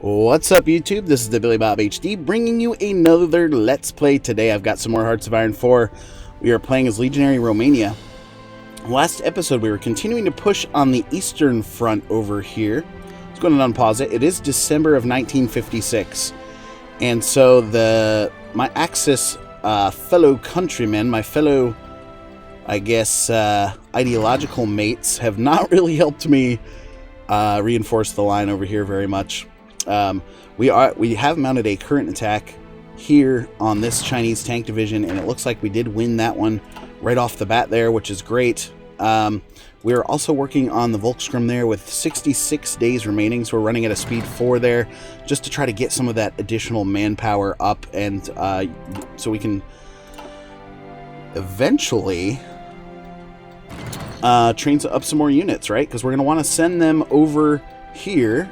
What's up, YouTube? This is TheBillyBobHD bringing you another Let's Play. Today I've got some more Hearts of Iron 4. We are playing as Legionary Romania. Last episode we were continuing to push on the Eastern Front over here. Let's go ahead and unpause it. It is December of 1956. And so my Axis fellow countrymen, my fellow, I guess, ideological mates have not really helped me reinforce the line over here very much. We have mounted a current attack here on this Chinese tank division, and it looks like we did win that one right off the bat there, which is great. We are also working on the Volkssturm there with 66 days remaining, so we're running at a speed 4 there just to try to get some of that additional manpower up, and so we can eventually train up some more units, right? Because we're going to want to send them over here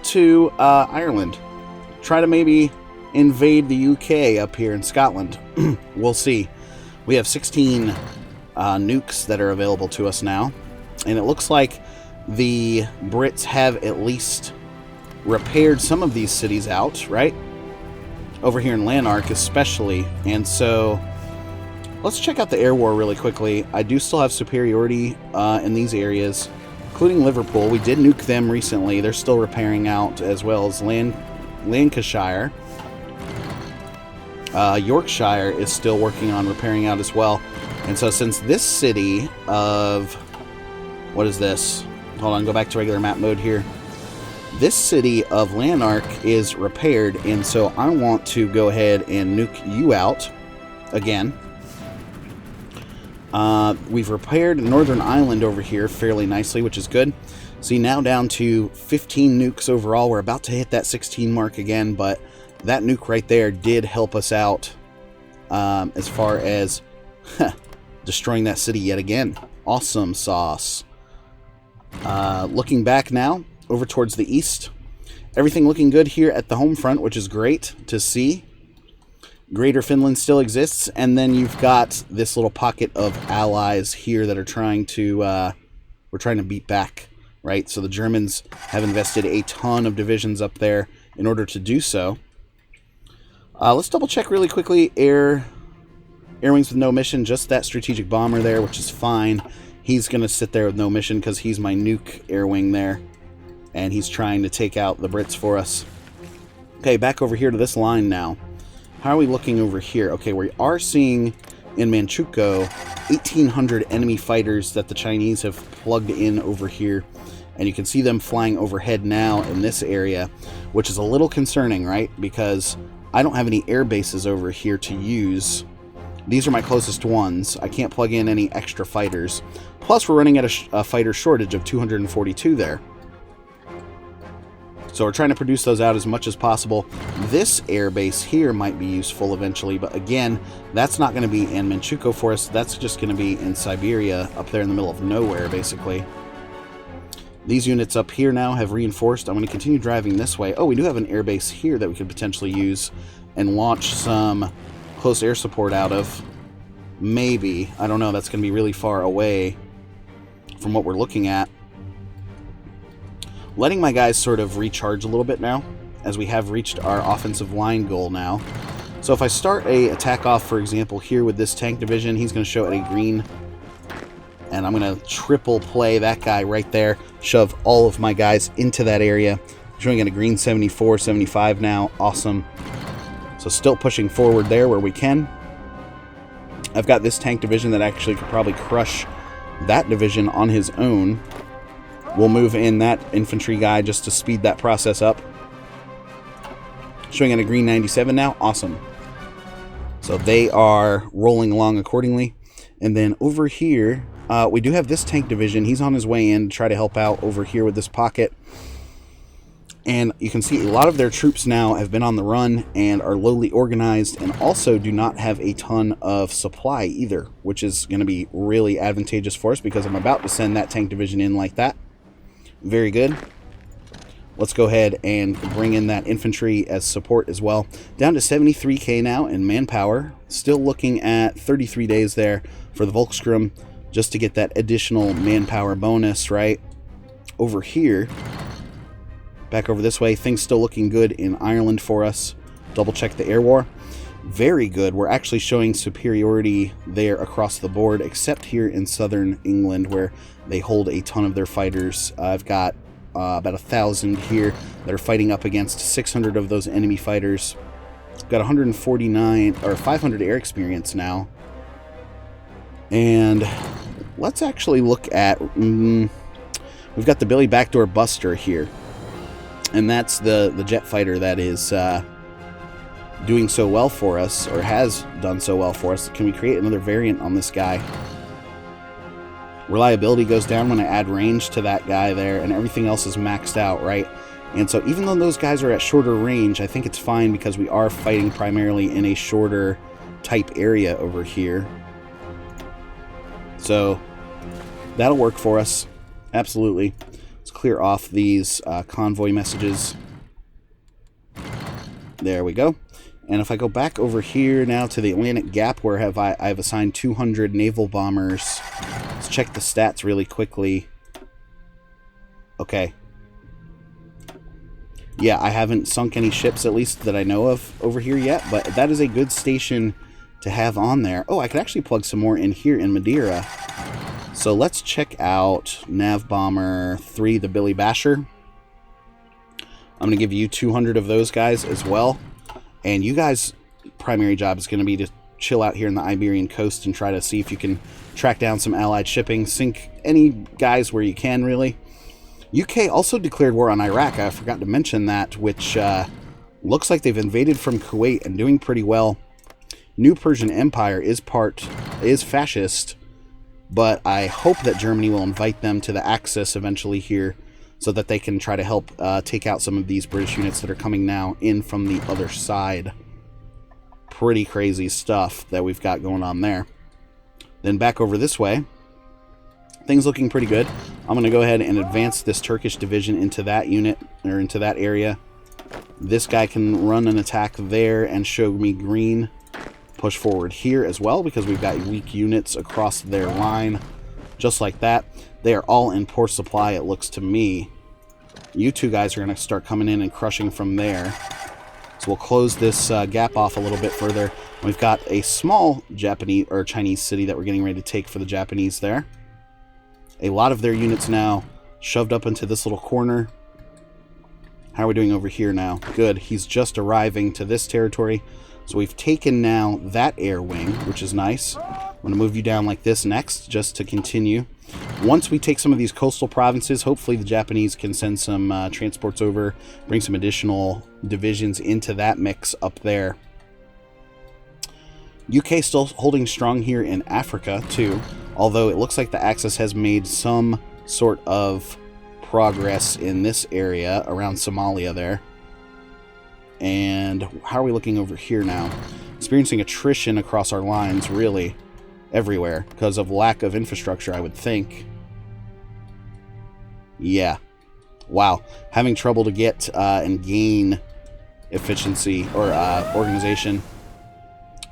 to Ireland. Try to maybe invade the UK up here in Scotland. We'll see. We have 16 nukes that are available to us now, and it looks like the Brits have at least repaired some of these cities out, right? Over here in Lanark especially. And so let's check out the air war really quickly. I do still have superiority in these areas, including Liverpool. We did nuke them recently. They're still repairing out, as well as Lancashire. Yorkshire is still working on repairing out as well. And so since this city of... what is this? Hold on, go back to regular map mode here. This city of Lanark is repaired, and so I want to go ahead and nuke you out again. We've repaired Northern Ireland over here fairly nicely, which is good. See, now down to 15 nukes overall. We're about to hit that 16 mark again, but that nuke right there did help us out as far as destroying that city yet again. Awesome sauce. Looking back now, over towards the east. Everything looking good here at the home front, which is great to see. Greater Finland still exists, and then you've got this little pocket of allies here that are trying to, we're trying to beat back, right? So the Germans have invested a ton of divisions up there in order to do so. Let's double check really quickly. Air wings with no mission, just that strategic bomber there, which is fine. He's going to sit there with no mission because he's my nuke air wing there, and he's trying to take out the Brits for us. Okay, back over here to this line now. How are we looking over here? Okay, we are seeing in Manchukuo 1,800 enemy fighters that the Chinese have plugged in over here. And you can see them flying overhead now in this area, which is a little concerning, right? Because I don't have any air bases over here to use. These are my closest ones. I can't plug in any extra fighters. Plus, we're running at a fighter shortage of 242 there. So we're trying to produce those out as much as possible. This air base here might be useful eventually, but again, that's not going to be in Manchukuo for us. That's just going to be in Siberia, up there in the middle of nowhere, basically. These units up here now have reinforced. I'm going to continue driving this way. Oh, we do have an air base here that we could potentially use and launch some close air support out of. Maybe. I don't know. That's going to be really far away from what we're looking at. Letting my guys sort of recharge a little bit now, as we have reached our offensive line goal now. So if I start a attack off, for example, here with this tank division, he's going to show at a green. And I'm going to triple play that guy right there, shove all of my guys into that area. Showing at a green 74, 75 now. Awesome. So still pushing forward there where we can. I've got this tank division that actually could probably crush that division on his own. We'll move in that infantry guy just to speed that process up. Showing at a green 97 now. Awesome. So they are rolling along accordingly. And then over here, we do have this tank division. He's on his way in to try to help out over here with this pocket. And you can see a lot of their troops now have been on the run and are lowly organized, and also do not have a ton of supply either, which is going to be really advantageous for us because I'm about to send that tank division in like that. Very good. Let's go ahead and bring in that infantry as support as well. Down to 73k now in manpower. Still looking at 33 days there for the Volkssturm just to get that additional manpower bonus, right? Over here, Back over this way. Things still looking good in Ireland for us. Double check the air war. Very good. We're actually showing superiority there across the board, except here in southern England where they hold a ton of their fighters. I've got about 1,000 here that are fighting up against 600 of those enemy fighters. Got 149 or 500 air experience now. And let's actually look at we've got the Billy Backdoor Buster here. And that's the jet fighter that is doing so well for us, or has done so well for us. Can we create another variant on this guy? Reliability goes down when I add range to that guy there, and everything else is maxed out, right? And so even though those guys are at shorter range, I think it's fine because we are fighting primarily in a shorter type area over here. So that'll work for us. Absolutely. Let's clear off these convoy messages. There we go. And if I go back over here now to the Atlantic Gap, where I've assigned 200 naval bombers. Let's check the stats really quickly. Okay. Yeah, I haven't sunk any ships, at least that I know of, over here yet, but that is a good station to have on there. Oh, I could actually plug some more in here in Madeira. So let's check out Nav Bomber 3, the Billy Basher. I'm going to give you 200 of those guys as well. And you guys' primary job is going to be to chill out here in the Iberian coast and try to see if you can track down some Allied shipping. Sink any guys where you can, really. UK also declared war on Iraq. I forgot to mention that, which looks like they've invaded from Kuwait and doing pretty well. New Persian Empire is fascist, but I hope that Germany will invite them to the Axis eventually here, so that they can try to help take out some of these British units that are coming now in from the other side. Pretty crazy stuff that we've got going on there. Then back over this way, things looking pretty good. I'm going to go ahead and advance this Turkish division into that unit, or into that area. This guy can run an attack there and show me green. Push forward here as well, because we've got weak units across their line. Just like that. They are all in poor supply, it looks to me. You two guys are going to start coming in and crushing from there. So we'll close this gap off a little bit further. We've got a small Japanese or Chinese city that we're getting ready to take for the Japanese there. A lot of their units now shoved up into this little corner. How are we doing over here now? Good. He's just arriving to this territory. So we've taken now that air wing, which is nice. I'm going to move you down like this next, just to continue. Once we take some of these coastal provinces, hopefully the Japanese can send some transports over, bring some additional divisions into that mix up there. UK still holding strong here in Africa, too. Although it looks like the Axis has made some sort of progress in this area around Somalia there. And how are we looking over here now? Experiencing attrition across our lines, really, everywhere, because of lack of infrastructure, I would think. Yeah. Wow. Having trouble to get and gain efficiency or organization.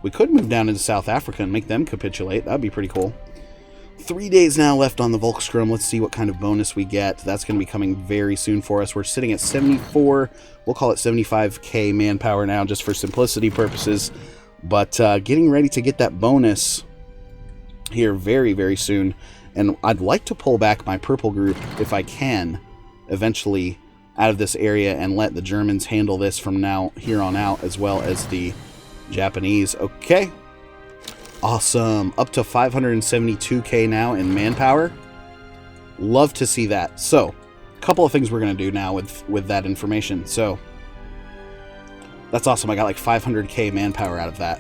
We could move down into South Africa and make them capitulate. That'd be pretty cool. 3 days now left on the Volkssturm. Let's see what kind of bonus we get. That's going to be coming very soon for us. We're sitting at 74. We'll call it 75k manpower now, just for simplicity purposes. But getting ready to get that bonus here very, very soon. And I'd like to pull back my purple group, if I can, eventually out of this area and let the Germans handle this from now here on out, as well as the Japanese. Okay. Awesome. Up to 572k now in manpower. Love to see that. So, a couple of things we're going to do now with that information. So, that's awesome. I got like 500k manpower out of that.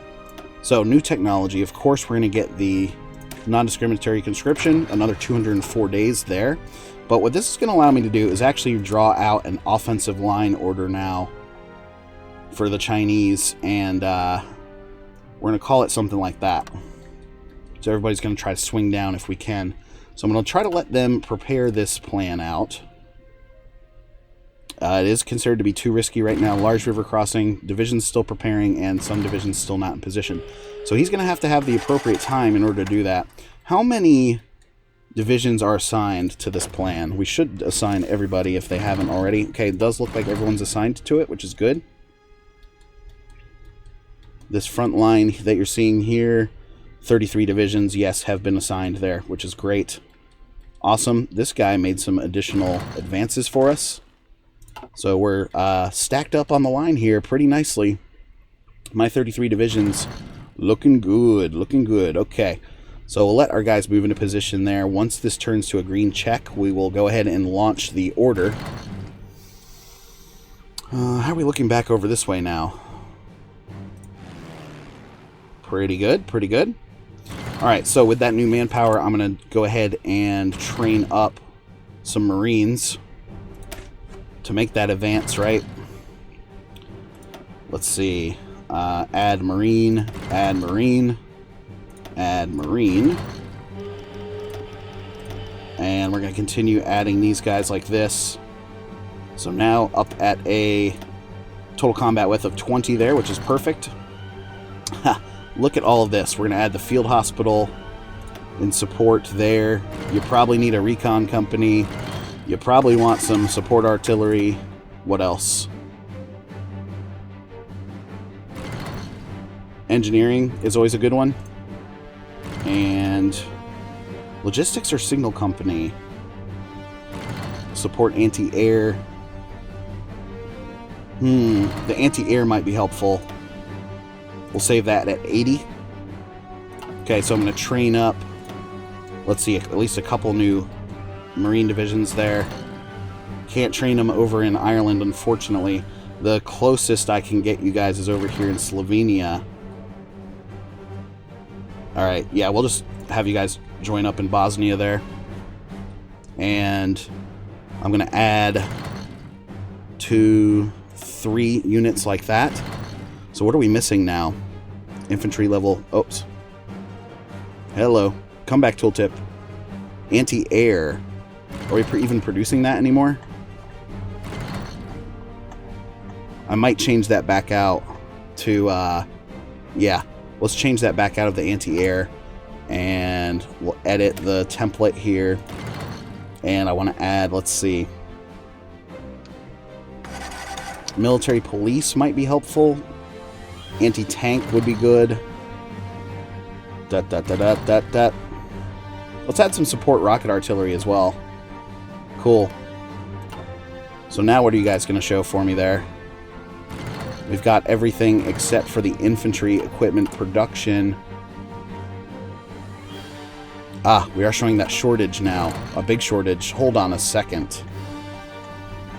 So, new technology. Of course, we're going to get the non-discriminatory conscription. Another 204 days there. But what this is going to allow me to do is actually draw out an offensive line order now for the Chinese. And, we're going to call it something like that. So everybody's going to try to swing down if we can. So I'm going to try to let them prepare this plan out. It is considered to be too risky right now. Large river crossing, divisions still preparing, and some divisions still not in position. So he's going to have the appropriate time in order to do that. How many divisions are assigned to this plan. We should assign everybody if they haven't already. Okay, it does look like everyone's assigned to it, which is good. This front line that you're seeing here, 33 divisions, yes, have been assigned there, which is great. Awesome. This guy made some additional advances for us. So we're stacked up on the line here pretty nicely. My 33 divisions looking good, looking good. Okay. So we'll let our guys move into position there. Once this turns to a green check, we will go ahead and launch the order. How are we looking back over this way now? Pretty good, pretty good. Alright, so with that new manpower, I'm going to go ahead and train up some Marines to make that advance, right? Let's see. Add Marine, add Marine. Add Marine. And we're going to continue adding these guys like this. So now up at a total combat width of 20 there, which is perfect. Look at all of this. We're going to add the field hospital in support there. You probably need a recon company. You probably want some support artillery. What else? Engineering is always a good one. And logistics or signal company. Support anti-air. The anti-air might be helpful. We'll save that at 80. Okay, so I'm going to train up, let's see, at least a couple new Marine divisions there. Can't train them over in Ireland, unfortunately. The closest I can get you guys is over here in Slovenia. Alright, yeah, we'll just have you guys join up in Bosnia there. And I'm going to add 2, 3 units like that. So what are we missing now? Infantry level. Oops. Hello. Comeback tooltip. Anti-air. Are we even producing that anymore? I might change that back out to, yeah. Let's change that back out of the anti-air. And we'll edit the template here. And I want to add, let's see. Military police might be helpful. Anti-tank would be good. Let's add some support rocket artillery as well. Cool. So now what are you guys going to show for me there? We've got everything except for the infantry equipment production. Ah, we are showing that shortage now. A big shortage. Hold on a second.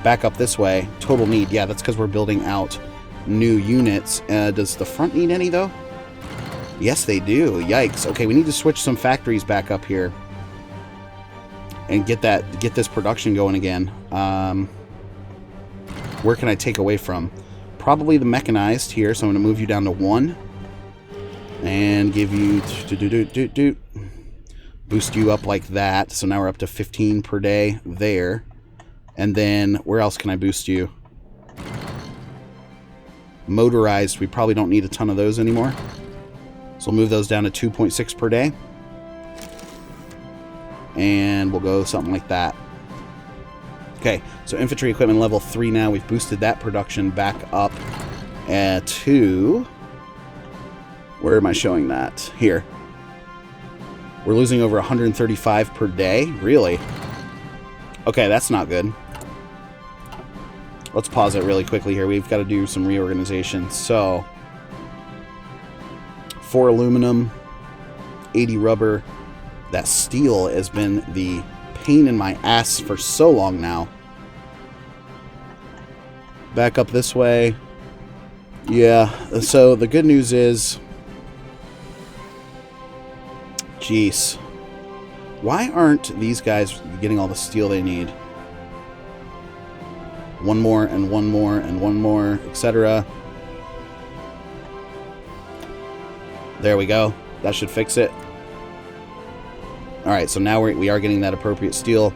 Back up this way. Total need. Yeah, that's because we're building out new units. Does the front need any, though? Yes, they do. Yikes. Okay, we need to switch some factories back up here. And get this production going again. Where can I take away from? Probably the mechanized here, so I'm going to move you down to 1. And give you... Boost you up like that. So now we're up to 15 per day there. And then, where else can I boost you? Motorized, we probably don't need a ton of those anymore. So we'll move those down to 2.6 per day. And we'll go something like that. Okay, so infantry equipment level 3 now. We've boosted that production back up to... Where am I showing that? Here. We're losing over 135 per day? Really? Okay, that's not good. Let's pause it really quickly here. We've got to do some reorganization. So, 4 aluminum, 80 rubber. That steel has been the pain in my ass for so long now. Back up this way. Yeah, so the good news is... Jeez. Why aren't these guys getting all the steel they need? One more, and one more, and one more, etc. There we go. That should fix it. Alright, so now we are getting that appropriate steel.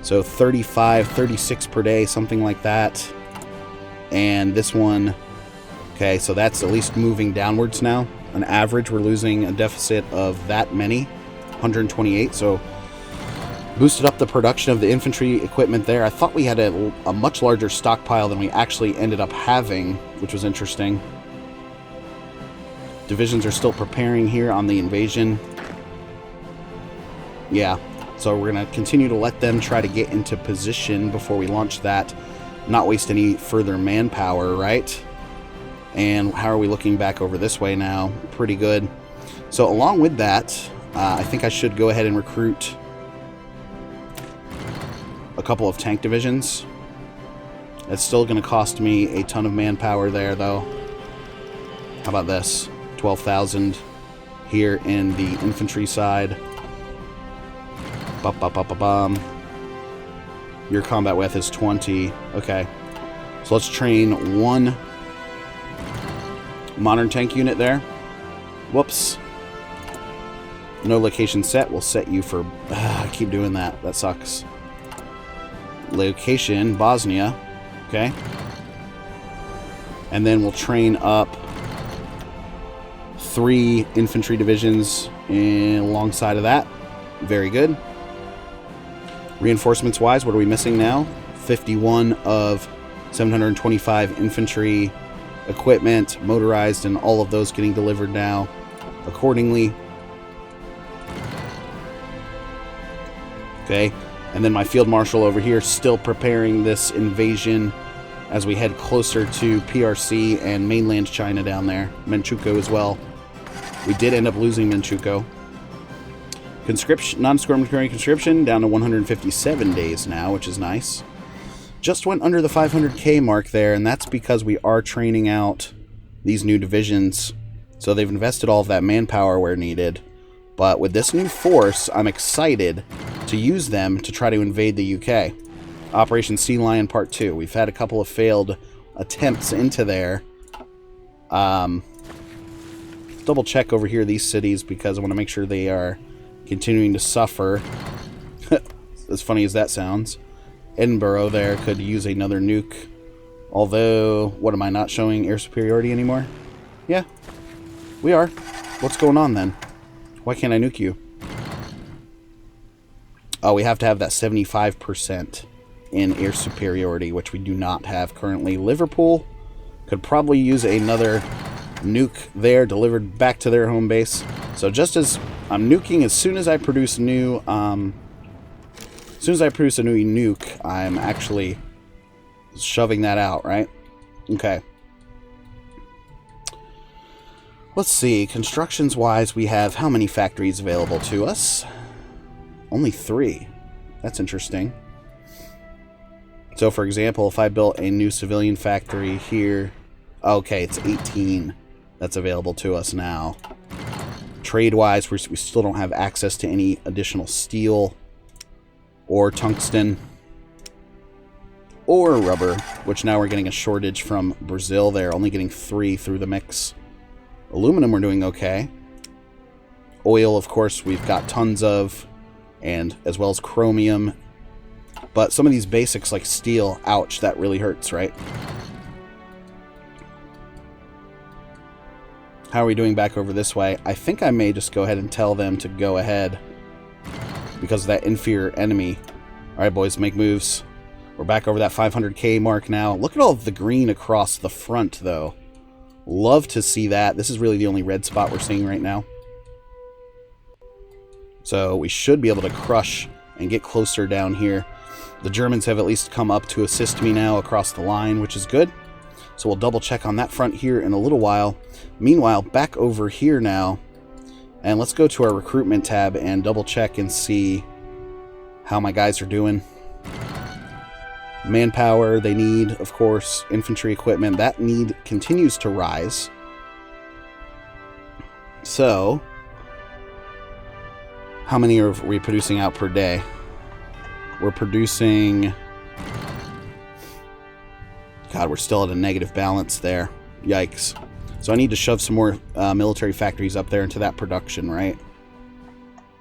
So 35, 36 per day, something like that. And this one... Okay, so that's at least moving downwards now. On average, we're losing a deficit of that many. 128, so Boosted up the production of the infantry equipment there. I thought we had a much larger stockpile than we actually ended up having, which was interesting. Divisions are still preparing here on the invasion. Yeah, so we're going to continue to let them try to get into position before we launch that. Not waste any further manpower, right? And how are we looking back over this way now? Pretty good. So along with that, I think I should go ahead and recruit a couple of tank divisions. It's still going to cost me a ton of manpower there, though. How about this? 12,000 here in the infantry side. Bum. Your combat width is 20. Okay. So let's train one modern tank unit there. Whoops. No location set. We'll set you for... I keep doing that. That sucks. Location, Bosnia. Okay. And then we'll train up 3 infantry divisions alongside of that. Very good. Reinforcements wise, what are we missing now? 51 of 725 infantry equipment, motorized, and all of those getting delivered now accordingly. Okay. And then my field marshal over here still preparing this invasion as we head closer to PRC and mainland China down there. Manchukuo as well. We did end up losing Manchukuo. Conscription, non-discriminatory conscription down to 157 days now, which is nice. Just went under the 500k mark there, and that's because we are training out these new divisions. So they've invested all of that manpower where needed. But with this new force, I'm excited to use them to try to invade the UK. Operation Sea Lion Part 2. We've had a couple of failed attempts into there. Double check over here these cities because I want to make sure they are continuing to suffer. As funny as that sounds. Edinburgh there could use another nuke. Although, what am I not showing air superiority anymore? Yeah, we are. What's going on then? Why can't I nuke you? Oh, we have to have that 75% in air superiority, which we do not have currently. Liverpool could probably use another nuke there delivered back to their home base. So just as I'm nuking, as soon as I produce new, nuke, I'm actually shoving that out, right? Okay. Let's see, constructions-wise, we have how many factories available to us? Only 3. That's interesting. So, for example, if I built a new civilian factory here... Okay, it's 18 that's available to us now. Trade-wise, we still don't have access to any additional steel or tungsten or rubber, which now we're getting a shortage from Brazil there, only getting 3 through the mix. Aluminum, we're doing okay. Oil, of course, we've got tons of, and as well as chromium. But some of these basics like steel, ouch, that really hurts, right? How are we doing back over this way? I think I may just go ahead and tell them to go ahead because of that inferior enemy. All right, boys, make moves. We're back over that 500k mark now. Look at all of the green across the front, though. Love to see that. This is really the only red spot we're seeing right now. So we should be able to crush and get closer down here. The Germans have at least come up to assist me now across the line, which is good. So we'll double check on that front here in a little while. Meanwhile, back over here now. And let's go to our recruitment tab and double check and see how my guys are doing. Manpower, they need, of course, infantry equipment. That need continues to rise. So, how many are we producing out per day? We're producing... God, we're still at a negative balance there. Yikes. So I need to shove some more military factories up there into that production, right?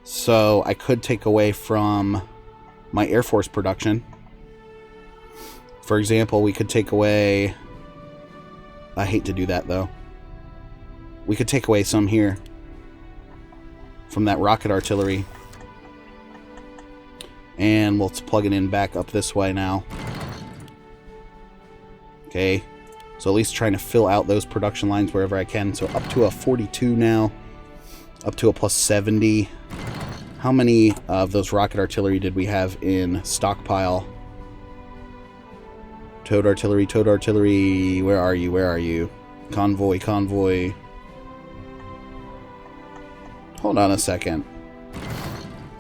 So I could take away from my Air Force production. For example, we could take away... I hate to do that, though. We could take away some here from that rocket artillery. And we'll plug it in back up this way now. Okay. So at least trying to fill out those production lines wherever I can. So up to a 42 now. Up to a plus 70. How many of those rocket artillery did we have in stockpile? Towed artillery, towed artillery. Where are you? Where are you? Convoy, convoy. Hold on a second.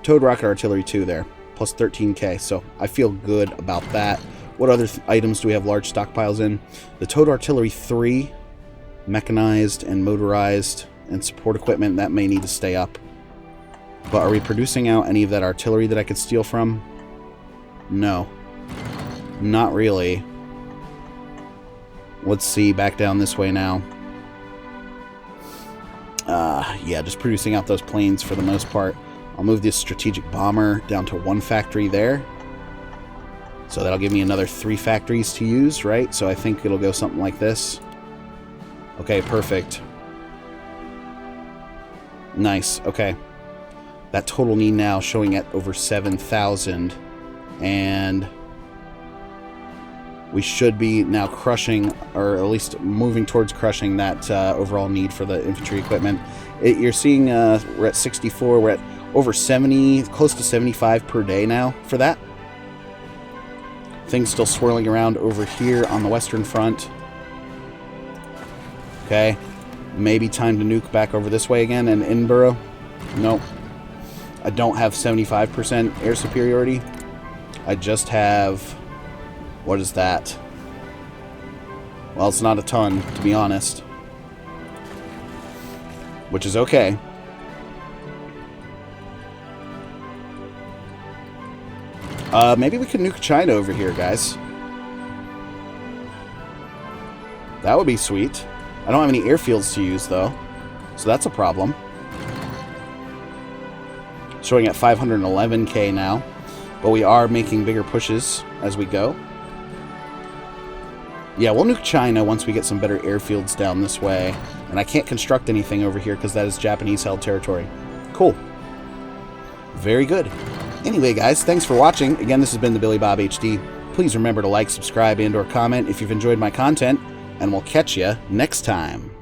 Towed rocket artillery 2 there. Plus 13k. So I feel good about that. What other items do we have large stockpiles in? The towed artillery 3. Mechanized and motorized and support equipment. That may need to stay up. But are we producing out any of that artillery that I could steal from? No. Not really. Let's see, back down this way now. Yeah, just producing out those planes for the most part. I'll move this strategic bomber down to 1 factory there. So that'll give me another 3 factories to use, right? So I think it'll go something like this. Okay, perfect. Nice, okay. That total need now showing at over 7,000. And we should be now crushing, or at least moving towards crushing that overall need for the infantry equipment. You're seeing we're at 64. We're at over 70, close to 75 per day now for that. Things still swirling around over here on the western front. Okay. Maybe time to nuke back over this way again in Edinburgh. Nope. I don't have 75% air superiority. I just have... What is that? Well, it's not a ton, to be honest. Which is okay. Maybe we could nuke China over here, guys. That would be sweet. I don't have any airfields to use, though. So that's a problem. Showing at 511k now. But we are making bigger pushes as we go. Yeah, we'll nuke China once we get some better airfields down this way. And I can't construct anything over here because that is Japanese-held territory. Cool. Very good. Anyway, guys, thanks for watching. Again, this has been TheBillyBobHD. Please remember to like, subscribe, and/or comment if you've enjoyed my content. And we'll catch you next time.